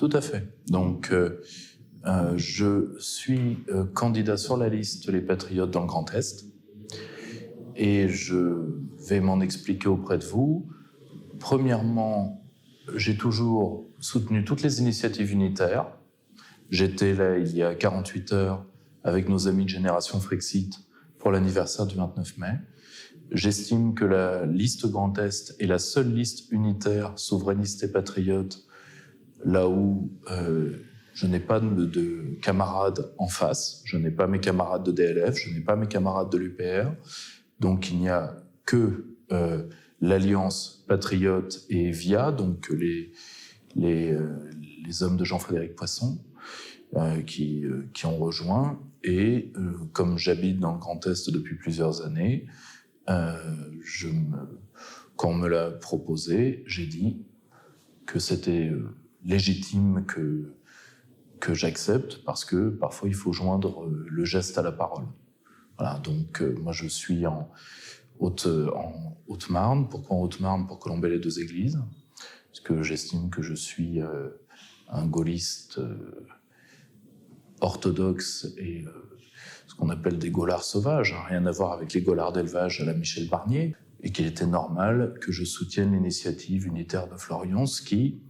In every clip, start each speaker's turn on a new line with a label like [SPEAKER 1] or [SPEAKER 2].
[SPEAKER 1] tout à fait. Donc, je suis candidat sur la liste Les Patriotes dans le Grand Est et je vais m'en expliquer auprès de vous. Premièrement, j'ai toujours soutenu toutes les initiatives unitaires. J'étais là il y a 48 heures avec nos amis de Génération Frexit pour l'anniversaire du 29 mai. J'estime que la liste Grand Est est la seule liste unitaire, souverainiste et patriote, là où je n'ai pas de camarades en face, je n'ai pas mes camarades de DLF, je n'ai pas mes camarades de l'UPR, donc il n'y a que l'Alliance Patriote et VIA, donc les hommes de Jean-Frédéric Poisson, qui ont rejoint. Et comme j'habite dans le Grand Est depuis plusieurs années, quand on me l'a proposé, j'ai dit que c'était légitime que j'accepte, parce que parfois il faut joindre le geste à la parole. Voilà, donc moi je suis en Haute-Marne. Pourquoi en Haute-Marne? Pour colomber les deux églises, parce que j'estime que je suis un gaulliste orthodoxe et ce qu'on appelle des gaullards sauvages, hein, rien à voir avec les gaullards d'élevage à la Michel Barnier, et qu'il était normal que je soutienne l'initiative unitaire de Florian, ce qui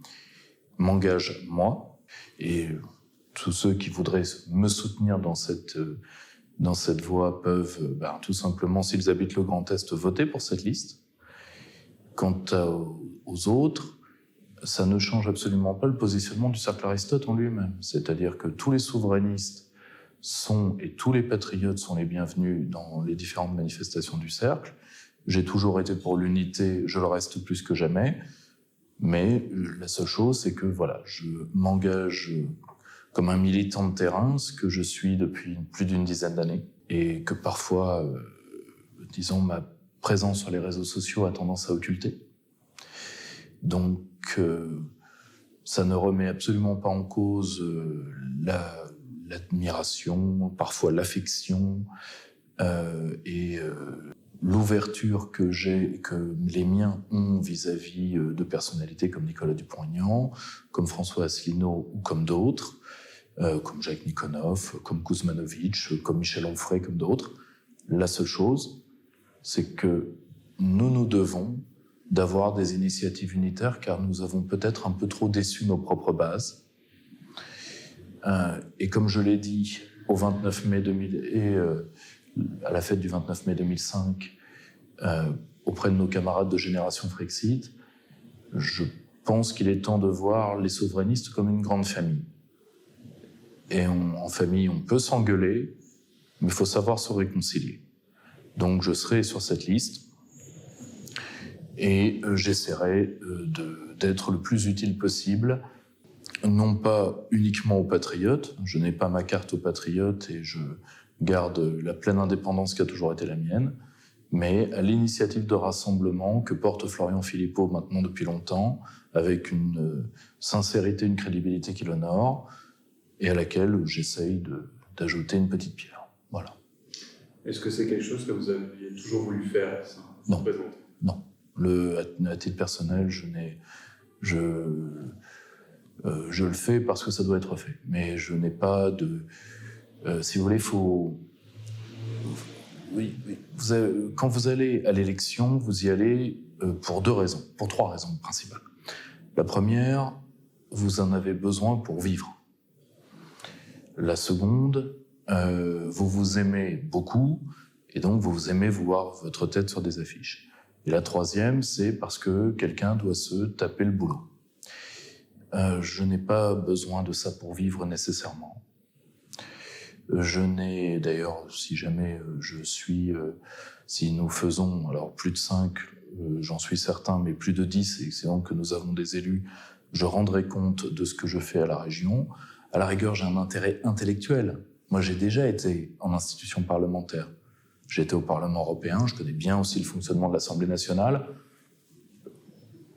[SPEAKER 1] m'engage moi, et tous ceux qui voudraient me soutenir dans cette voie peuvent tout simplement, s'ils habitent le Grand Est, voter pour cette liste. Quant aux autres, ça ne change absolument pas le positionnement du Cercle Aristote en lui-même. C'est-à-dire que tous les souverainistes et tous les patriotes sont les bienvenus dans les différentes manifestations du Cercle. J'ai toujours été pour l'unité, je le reste plus que jamais. Mais la seule chose, c'est que voilà, je m'engage comme un militant de terrain, ce que je suis depuis plus d'une dizaine d'années, et que parfois, disons, ma présence sur les réseaux sociaux a tendance à occulter. Donc, ça ne remet absolument pas en cause l'admiration, parfois l'affection et l'ouverture que les miens ont vis-à-vis de personnalités comme Nicolas Dupont-Aignan, comme François Asselineau ou comme d'autres, comme Jacques Nikonov, comme Kuzmanovic, comme Michel Onfray, comme d'autres. La seule chose, c'est que nous devons d'avoir des initiatives unitaires, car nous avons peut-être un peu trop déçu nos propres bases. Et comme je l'ai dit au 29 mai 2000 et à la fête du 29 mai 2005, auprès de nos camarades de Génération Frexit, je pense qu'il est temps de voir les souverainistes comme une grande famille. Et en famille, on peut s'engueuler, mais il faut savoir se réconcilier. Donc je serai sur cette liste et j'essaierai d'être le plus utile possible, non pas uniquement aux patriotes, je n'ai pas ma carte aux patriotes et je garde la pleine indépendance qui a toujours été la mienne, mais à l'initiative de rassemblement que porte Florian Philippot maintenant depuis longtemps, avec une sincérité, une crédibilité qui l'honore, et à laquelle j'essaye d'ajouter une petite pierre. Voilà.
[SPEAKER 2] Est-ce que c'est quelque chose que vous aviez toujours voulu faire, ça,
[SPEAKER 1] non.
[SPEAKER 2] présenter?
[SPEAKER 1] Non. À titre personnel, je le fais parce que ça doit être fait. Mais je n'ai pas de... si vous voulez, quand vous allez à l'élection, vous y allez pour trois raisons principales. La première, vous en avez besoin pour vivre. La seconde, vous vous aimez beaucoup, et donc vous aimez voir votre tête sur des affiches. Et la troisième, c'est parce que quelqu'un doit se taper le boulot. Je n'ai pas besoin de ça pour vivre nécessairement. Je n'ai, d'ailleurs, si jamais si nous faisons, alors plus de 5, j'en suis certain, mais plus de 10, et c'est donc que nous avons des élus, je rendrai compte de ce que je fais à la région. À la rigueur, j'ai un intérêt intellectuel. Moi, j'ai déjà été en institution parlementaire. J'ai été au Parlement européen, je connais bien aussi le fonctionnement de l'Assemblée nationale.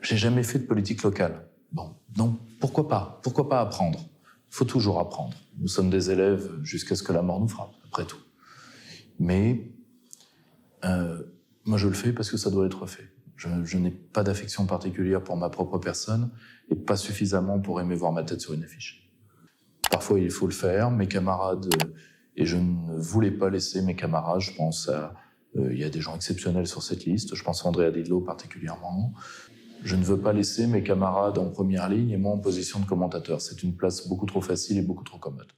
[SPEAKER 1] J'ai jamais fait de politique locale. Bon, donc pourquoi pas apprendre? Il faut toujours apprendre. Nous sommes des élèves jusqu'à ce que la mort nous frappe, après tout. Mais moi, je le fais parce que ça doit être fait. Je n'ai pas d'affection particulière pour ma propre personne et pas suffisamment pour aimer voir ma tête sur une affiche. Parfois, il faut le faire. Mes camarades, et je ne voulais pas laisser mes camarades, je pense à... Il y a des gens exceptionnels sur cette liste, je pense à Andrea Didlot particulièrement. Je ne veux pas laisser mes camarades en première ligne et moi en position de commentateur. C'est une place beaucoup trop facile et beaucoup trop commode.